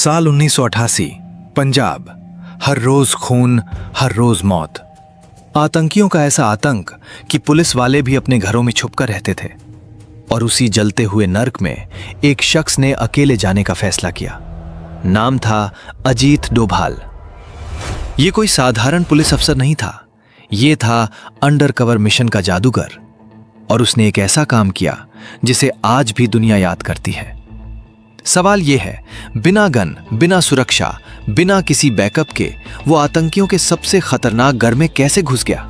साल 1988, पंजाब। हर रोज खून, हर रोज मौत। आतंकियों का ऐसा आतंक कि पुलिस वाले भी अपने घरों में छुपकर रहते थे। और उसी जलते हुए नर्क में एक शख्स ने अकेले जाने का फैसला किया। नाम था अजीत डोभाल। यह कोई साधारण पुलिस अफसर नहीं था, यह था अंडरकवर मिशन का जादूगर। और उसने एक ऐसा काम किया जिसे आज भी दुनिया याद करती है। सवाल यह है, बिना गन, बिना सुरक्षा, बिना किसी बैकअप के वो आतंकियों के सबसे खतरनाक घर में कैसे घुस गया?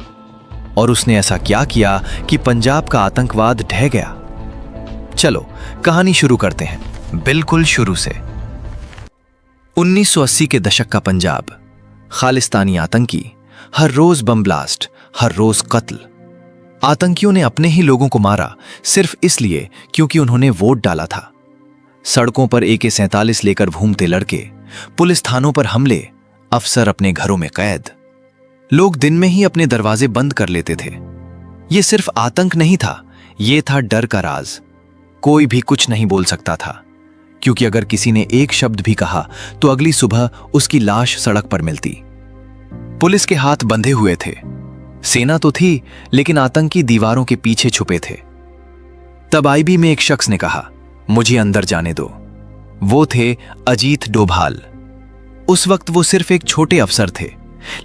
और उसने ऐसा क्या किया कि पंजाब का आतंकवाद ढह गया? चलो कहानी शुरू करते हैं, बिल्कुल शुरू से। 1980 के दशक का पंजाब। खालिस्तानी आतंकी, हर रोज बम ब्लास्ट, हर रोज कत्ल। आतंकियों ने अपने ही लोगों को मारा सिर्फ इसलिए क्योंकि उन्होंने वोट डाला था। सड़कों पर AK-47 लेकर घूमते लड़के, पुलिस थानों पर हमले, अफसर अपने घरों में कैद। लोग दिन में ही अपने दरवाजे बंद कर लेते थे। यह सिर्फ आतंक नहीं था, यह था डर का राज। कोई भी कुछ नहीं बोल सकता था, क्योंकि अगर किसी ने एक शब्द भी कहा तो अगली सुबह उसकी लाश सड़क पर मिलती। पुलिस के हाथ बंधे हुए थे। सेना तो थी, लेकिन आतंकी दीवारों के पीछे छुपे थे। तब IB में एक शख्स ने कहा, मुझे अंदर जाने दो। वो थे अजीत डोभाल। उस वक्त वो सिर्फ एक छोटे अफसर थे,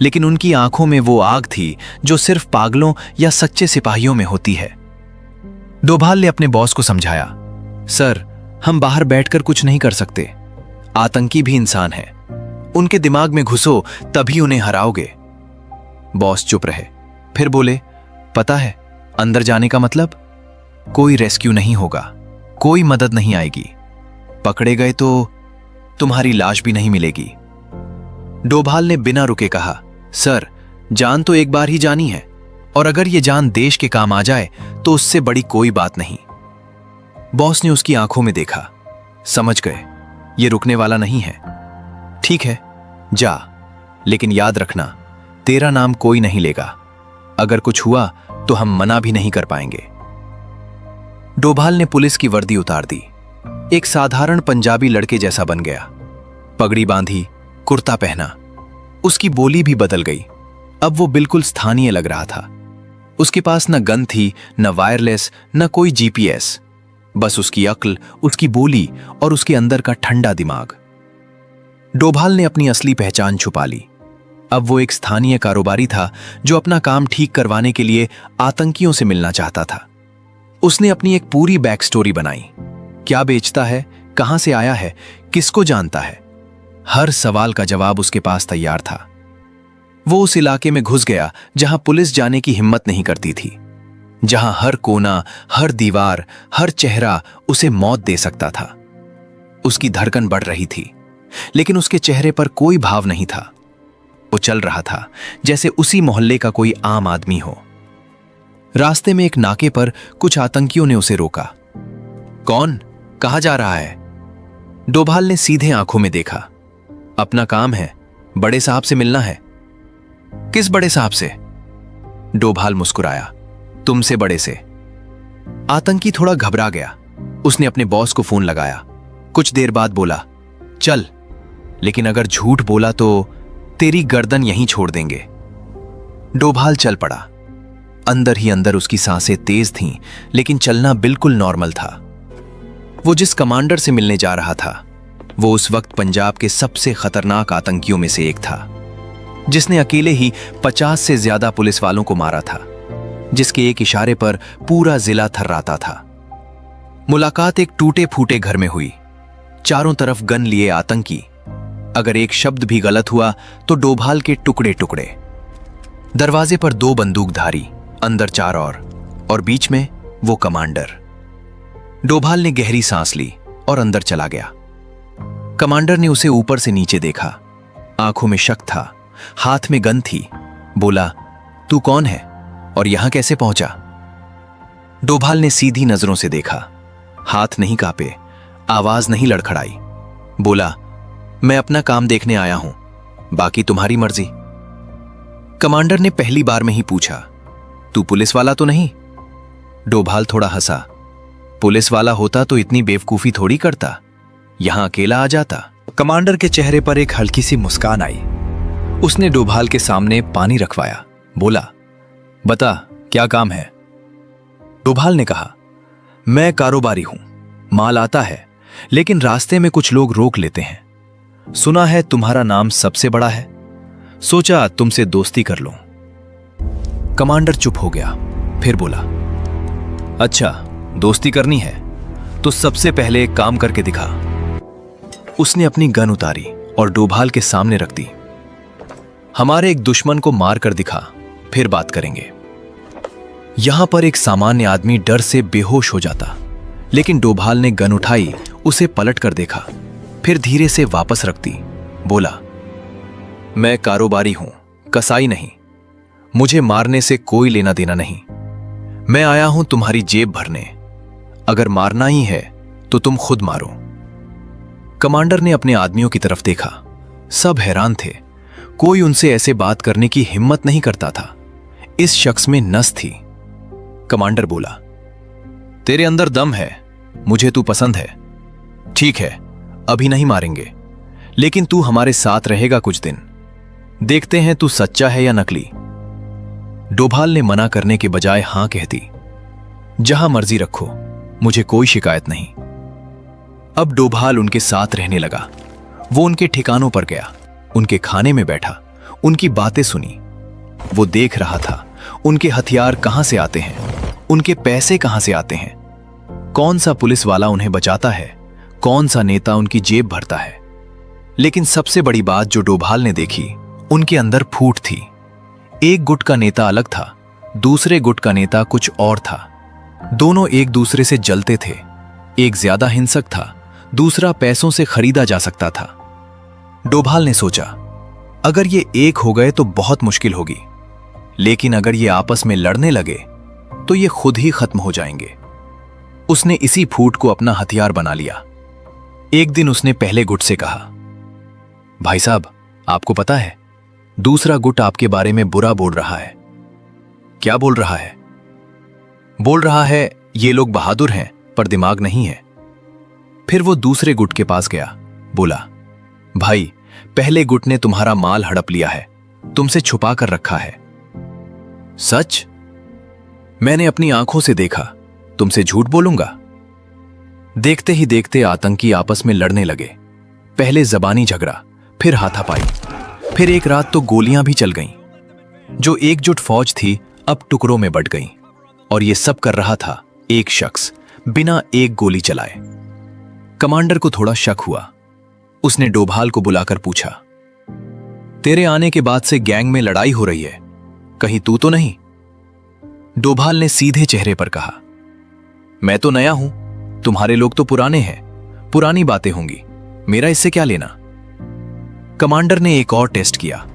लेकिन उनकी आंखों में वो आग थी जो सिर्फ पागलों या सच्चे सिपाहियों में होती है। डोभाल ने अपने बॉस को समझाया, सर, हम बाहर बैठकर कुछ नहीं कर सकते। आतंकी भी इंसान है, उनके दिमाग में घुसो तभी उन्हें हराओगे। बॉस चुप रहे, फिर बोले, पता है अंदर जाने का मतलब? कोई रेस्क्यू नहीं होगा, कोई मदद नहीं आएगी। पकड़े गए तो तुम्हारी लाश भी नहीं मिलेगी। डोभाल ने बिना रुके कहा, सर, जान तो एक बार ही जानी है, और अगर ये जान देश के काम आ जाए तो उससे बड़ी कोई बात नहीं। बॉस ने उसकी आंखों में देखा, समझ गए ये रुकने वाला नहीं है। ठीक है, जा, लेकिन याद रखना तेरा नाम कोई नहीं लेगा। अगर कुछ हुआ तो हम मना भी नहीं कर पाएंगे। डोभाल ने पुलिस की वर्दी उतार दी, एक साधारण पंजाबी लड़के जैसा बन गया। पगड़ी बांधी, कुर्ता पहना, उसकी बोली भी बदल गई। अब वो बिल्कुल स्थानीय लग रहा था। उसके पास न गन थी, न वायरलेस, न कोई GPS। बस उसकी अक्ल, उसकी बोली और उसके अंदर का ठंडा दिमाग। डोभाल ने अपनी असली पहचान छुपा ली। अब वो एक स्थानीय कारोबारी था जो अपना काम ठीक करवाने के लिए आतंकियों से मिलना चाहता था। उसने अपनी एक पूरी बैक स्टोरी बनाई। क्या बेचता है, कहां से आया है, किसको जानता है, हर सवाल का जवाब उसके पास तैयार था। वो उस इलाके में घुस गया जहां पुलिस जाने की हिम्मत नहीं करती थी, जहां हर कोना, हर दीवार, हर चेहरा उसे मौत दे सकता था। उसकी धड़कन बढ़ रही थी, लेकिन उसके चेहरे पर कोई भाव नहीं था। वो चल रहा था जैसे उसी मोहल्ले का कोई आम आदमी हो। रास्ते में एक नाके पर कुछ आतंकियों ने उसे रोका। कौन, कहां जा रहा है? डोभाल ने सीधे आंखों में देखा। अपना काम है, बड़े साहब से मिलना है। किस बड़े साहब से? डोभाल मुस्कुराया, तुमसे बड़े से। आतंकी थोड़ा घबरा गया। उसने अपने बॉस को फोन लगाया। कुछ देर बाद बोला, चल, लेकिन अगर झूठ बोला तो तेरी गर्दन यहीं छोड़ देंगे। डोभाल चल पड़ा। अंदर ही अंदर उसकी सांसें तेज थीं, लेकिन चलना बिल्कुल नॉर्मल था। वो जिस कमांडर से मिलने जा रहा था, वो उस वक्त पंजाब के सबसे खतरनाक आतंकियों में से एक था, जिसने अकेले ही 50 से ज्यादा पुलिस वालों को मारा था, जिसके एक इशारे पर पूरा जिला थर्राता था। मुलाकात एक टूटे फूटे घर में हुई। चारों तरफ गन लिए आतंकी। अगर एक शब्द भी गलत हुआ तो डोभाल के टुकड़े टुकड़े। दरवाजे पर 2 बंदूकधारी, अंदर 4 और बीच में वो कमांडर। डोभाल ने गहरी सांस ली और अंदर चला गया। कमांडर ने उसे ऊपर से नीचे देखा। आंखों में शक था, हाथ में गन थी। बोला, तू कौन है और यहां कैसे पहुंचा? डोभाल ने सीधी नजरों से देखा। हाथ नहीं कांपे, आवाज नहीं लड़खड़ाई। बोला, मैं अपना काम देखने आया हूं, बाकी तुम्हारी मर्जी। कमांडर ने पहली बार में ही पूछा, तू पुलिस वाला तो नहीं? डोभाल थोड़ा हंसा। पुलिस वाला होता तो इतनी बेवकूफी थोड़ी करता, यहां अकेला आ जाता। कमांडर के चेहरे पर एक हल्की सी मुस्कान आई। उसने डोभाल के सामने पानी रखवाया, बोला, बता क्या काम है? डोभाल ने कहा, मैं कारोबारी हूं, माल आता है लेकिन रास्ते में कुछ लोग रोक लेते हैं। सुना है तुम्हारा नाम सबसे बड़ा है, सोचा तुमसे दोस्ती कर लूं। कमांडर चुप हो गया, फिर बोला, अच्छा दोस्ती करनी है तो सबसे पहले एक काम करके दिखा। उसने अपनी गन उतारी और डोभाल के सामने रख दी। हमारे एक दुश्मन को मार कर दिखा, फिर बात करेंगे। यहां पर एक सामान्य आदमी डर से बेहोश हो जाता, लेकिन डोभाल ने गन उठाई, उसे पलट कर देखा, फिर धीरे से वापस रख दी। बोला, मैं कारोबारी हूं, कसाई नहीं। मुझे मारने से कोई लेना देना नहीं। मैं आया हूं तुम्हारी जेब भरने। अगर मारना ही है तो तुम खुद मारो। कमांडर ने अपने आदमियों की तरफ देखा। सब हैरान थे, कोई उनसे ऐसे बात करने की हिम्मत नहीं करता था। इस शख्स में नस थी। कमांडर बोला, तेरे अंदर दम है, मुझे तू पसंद है। ठीक है, अभी नहीं मारेंगे, लेकिन तू हमारे साथ रहेगा कुछ दिन। देखते हैं तू सच्चा है या नकली। डोभाल ने मना करने के बजाय हां कह दी। जहां मर्जी रखो, मुझे कोई शिकायत नहीं। अब डोभाल उनके साथ रहने लगा। वो उनके ठिकानों पर गया, उनके खाने में बैठा, उनकी बातें सुनी। वो देख रहा था उनके हथियार कहां से आते हैं, उनके पैसे कहां से आते हैं, कौन सा पुलिस वाला उन्हें बचाता है, कौन सा नेता उनकी जेब भरता है। लेकिन सबसे बड़ी बात जो डोभाल ने देखी, उनके अंदर फूट थी। एक गुट का नेता अलग था, दूसरे गुट का नेता कुछ और था। दोनों एक दूसरे से जलते थे। एक ज्यादा हिंसक था, दूसरा पैसों से खरीदा जा सकता था। डोभाल ने सोचा, अगर ये एक हो गए तो बहुत मुश्किल होगी, लेकिन अगर ये आपस में लड़ने लगे तो ये खुद ही खत्म हो जाएंगे। उसने इसी फूट को अपना हथियार बना लिया। एक दिन उसने पहले गुट से कहा, भाई साहब, आपको पता है दूसरा गुट आपके बारे में बुरा बोल रहा है। क्या बोल रहा है? बोल रहा है ये लोग बहादुर हैं पर दिमाग नहीं है। फिर वो दूसरे गुट के पास गया, बोला, भाई पहले गुट ने तुम्हारा माल हड़प लिया है, तुमसे छुपा कर रखा है। सच? मैंने अपनी आंखों से देखा, तुमसे झूठ बोलूंगा? देखते ही देखते आतंकी आपस में लड़ने लगे। पहले जबानी झगड़ा, फिर हाथापाई, फिर एक रात तो गोलियां भी चल गईं। जो एकजुट फौज थी अब टुकड़ों में बंट गई, और ये सब कर रहा था एक शख्स, बिना एक गोली चलाए। कमांडर को थोड़ा शक हुआ। उसने डोभाल को बुलाकर पूछा, तेरे आने के बाद से गैंग में लड़ाई हो रही है, कहीं तू तो नहीं? डोभाल ने सीधे चेहरे पर कहा, मैं तो नया हूं, तुम्हारे लोग तो पुराने हैं, पुरानी बातें होंगी, मेरा इससे क्या लेना। कमांडर ने एक और टेस्ट किया।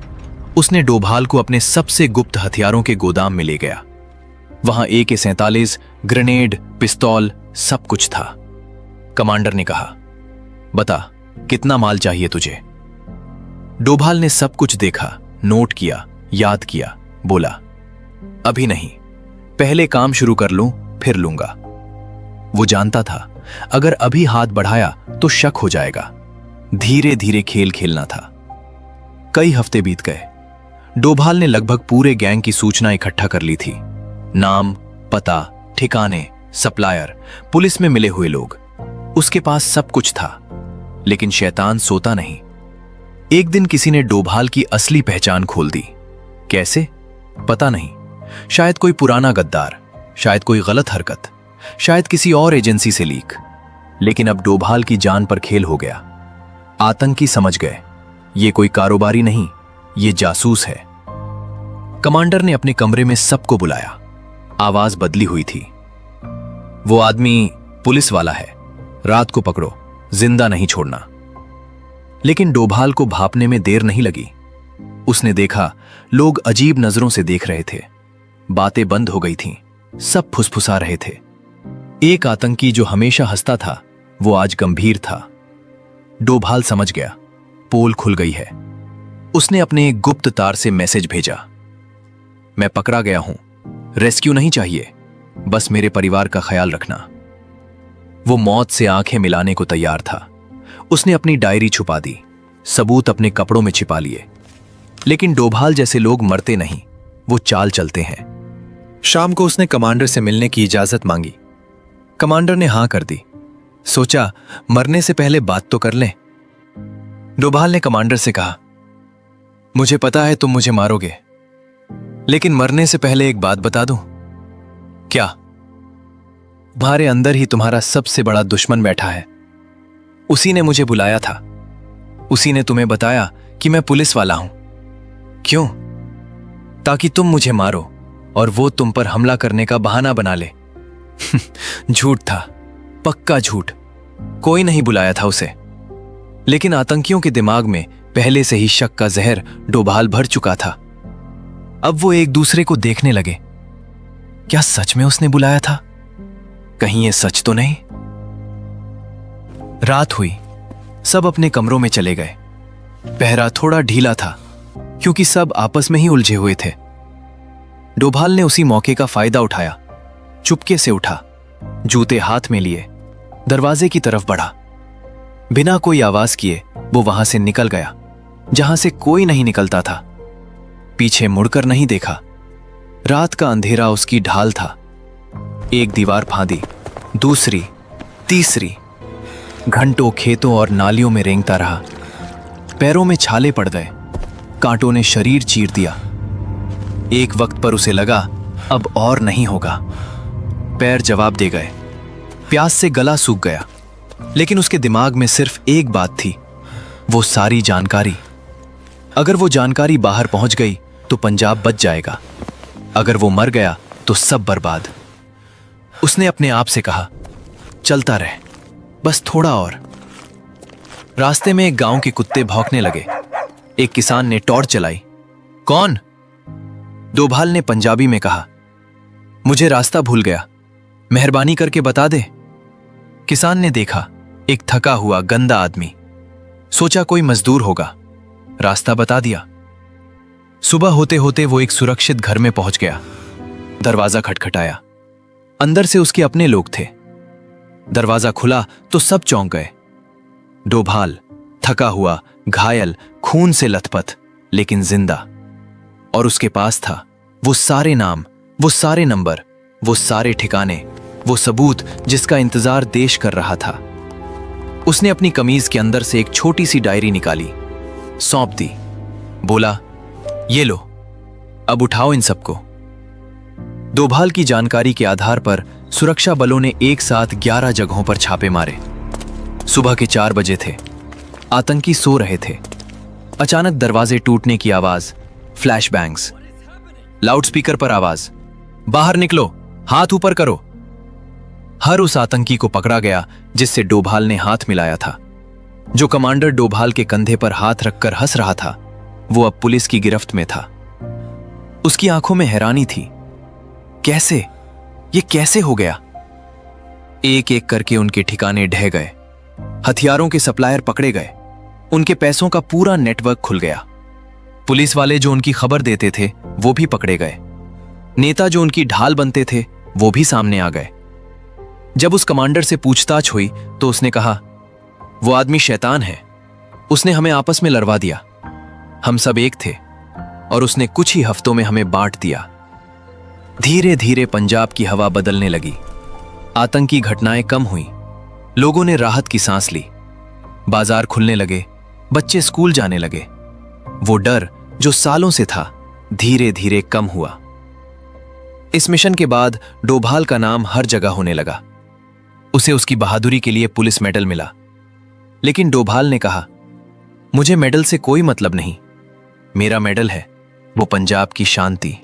उसने डोभाल को अपने सबसे गुप्त हथियारों के गोदाम में ले गया। वहां AK-47, ग्रेनेड, पिस्तौल, सब कुछ था। कमांडर ने कहा, बता कितना माल चाहिए तुझे? डोभाल ने सब कुछ देखा, नोट किया, याद किया, बोला, अभी नहीं, पहले काम शुरू कर लूं फिर लूंगा। वो जानता था अगर अभी हाथ बढ़ाया तो शक हो जाएगा। धीरे धीरे खेल खेलना था। कई हफ्ते बीत गए। डोभाल ने लगभग पूरे गैंग की सूचना इकट्ठा कर ली थी। नाम, पता, ठिकाने, सप्लायर, पुलिस में मिले हुए लोग, उसके पास सब कुछ था। लेकिन शैतान सोता नहीं। एक दिन किसी ने डोभाल की असली पहचान खोल दी। कैसे? पता नहीं। शायद कोई पुराना गद्दार, शायद कोई गलत हरकत, शायद किसी और एजेंसी से लीक। लेकिन अब डोभाल की जान पर खेल हो गया। आतंकी समझ गए, ये कोई कारोबारी नहीं, ये जासूस है। कमांडर ने अपने कमरे में सबको बुलाया। आवाज बदली हुई थी। वो आदमी पुलिस वाला है, रात को पकड़ो, जिंदा नहीं छोड़ना। लेकिन डोभाल को भापने में देर नहीं लगी। उसने देखा लोग अजीब नजरों से देख रहे थे। बातें बंद हो गई थीं, सब फुसफुसा रहे थे। एक आतंकी जो हमेशा हंसता था, वो आज गंभीर था। डोभाल समझ गया, पोल खुल गई है। उसने अपने एक गुप्त तार से मैसेज भेजा, मैं पकड़ा गया हूं, रेस्क्यू नहीं चाहिए, बस मेरे परिवार का ख्याल रखना। वो मौत से आंखें मिलाने को तैयार था। उसने अपनी डायरी छुपा दी, सबूत अपने कपड़ों में छिपा लिए। लेकिन डोभाल जैसे लोग मरते नहीं, वो चाल चलते हैं। शाम को उसने कमांडर से मिलने की इजाजत मांगी। कमांडर ने हां कर दी। सोचा मरने से पहले बात तो कर लें। डोभाल ने कमांडर से कहा, मुझे पता है तुम मुझे मारोगे, लेकिन मरने से पहले एक बात बता दूं। क्या? तुम्हारे अंदर ही तुम्हारा सबसे बड़ा दुश्मन बैठा है। उसी ने मुझे बुलाया था। उसी ने तुम्हें बताया कि मैं पुलिस वाला हूं। क्यों? ताकि तुम मुझे मारो और वो तुम पर हमला करने का बहाना बना ले। झूठ था, पक्का झूठ। कोई नहीं बुलाया था उसे। लेकिन आतंकियों के दिमाग में पहले से ही शक का जहर डोभाल भर चुका था। अब वो एक दूसरे को देखने लगे। क्या सच में उसने बुलाया था? कहीं ये सच तो नहीं? रात हुई, सब अपने कमरों में चले गए। पहरा थोड़ा ढीला था क्योंकि सब आपस में ही उलझे हुए थे। डोभाल ने उसी मौके का फायदा उठाया। चुपके से उठा, जूते हाथ में लिए, दरवाजे की तरफ बढ़ा। बिना कोई आवाज किए वो वहां से निकल गया, जहां से कोई नहीं निकलता था। पीछे मुड़कर नहीं देखा। रात का अंधेरा उसकी ढाल था। एक दीवार फांदी, दूसरी, तीसरी। घंटों खेतों और नालियों में रेंगता रहा। पैरों में छाले पड़ गए, कांटों ने शरीर चीर दिया। एक वक्त पर उसे लगा अब और नहीं होगा। पैर जवाब दे गए, प्यास से गला सूख गया। लेकिन उसके दिमाग में सिर्फ एक बात थी, वो सारी जानकारी। अगर वो जानकारी बाहर पहुंच गई तो पंजाब बच जाएगा, अगर वो मर गया तो सब बर्बाद। उसने अपने आप से कहा, चलता रहे, बस थोड़ा और। रास्ते में एक गांव के कुत्ते भौंकने लगे। एक किसान ने टॉर्च चलाई। कौन? डोभाल ने पंजाबी में कहा, मुझे रास्ता भूल गया, मेहरबानी करके बता दे। किसान ने देखा, एक थका हुआ गंदा आदमी। सोचा कोई मजदूर होगा, रास्ता बता दिया। सुबह होते होते वो एक सुरक्षित घर में पहुंच गया। दरवाजा खटखटाया। अंदर से उसके अपने लोग थे। दरवाजा खुला तो सब चौंक गए। डोभाल थका हुआ, घायल, खून से लथपथ, लेकिन जिंदा। और उसके पास था वो सारे नाम, वो सारे नंबर, वो सारे ठिकाने, वो सबूत जिसका इंतजार देश कर रहा था। उसने अपनी कमीज के अंदर से एक छोटी सी डायरी निकाली, सौंप दी। बोला, ये लो, अब उठाओ इन सबको। डोभाल की जानकारी के आधार पर सुरक्षा बलों ने एक साथ 11 जगहों पर छापे मारे। सुबह के 4 बजे थे। आतंकी सो रहे थे। अचानक दरवाजे टूटने की आवाज, फ्लैश बैंग्स, लाउडस्पीकर पर आवाज, बाहर निकलो, हाथ ऊपर करो। हर उस आतंकी को पकड़ा गया जिससे डोभाल ने हाथ मिलाया था। जो कमांडर डोभाल के कंधे पर हाथ रखकर हंस रहा था, वो अब पुलिस की गिरफ्त में था। उसकी आंखों में हैरानी थी। कैसे? ये कैसे हो गया? एक एक करके उनके ठिकाने ढह गए। हथियारों के सप्लायर पकड़े गए। उनके पैसों का पूरा नेटवर्क खुल गया। पुलिस वाले जो उनकी खबर देते थे वो भी पकड़े गए। नेता जो उनकी ढाल बनते थे वो भी सामने आ गए। जब उस कमांडर से पूछताछ हुई तो उसने कहा, वो आदमी शैतान है, उसने हमें आपस में लड़वा दिया। हम सब एक थे और उसने कुछ ही हफ्तों में हमें बांट दिया। धीरे धीरे पंजाब की हवा बदलने लगी। आतंकी घटनाएं कम हुई। लोगों ने राहत की सांस ली। बाजार खुलने लगे, बच्चे स्कूल जाने लगे। वो डर जो सालों से था धीरे धीरे कम हुआ। इस मिशन के बाद डोभाल का नाम हर जगह होने लगा। उसे उसकी बहादुरी के लिए पुलिस मेडल मिला। लेकिन डोभाल ने कहा, मुझे मेडल से कोई मतलब नहीं, मेरा मेडल है वो पंजाब की शांति।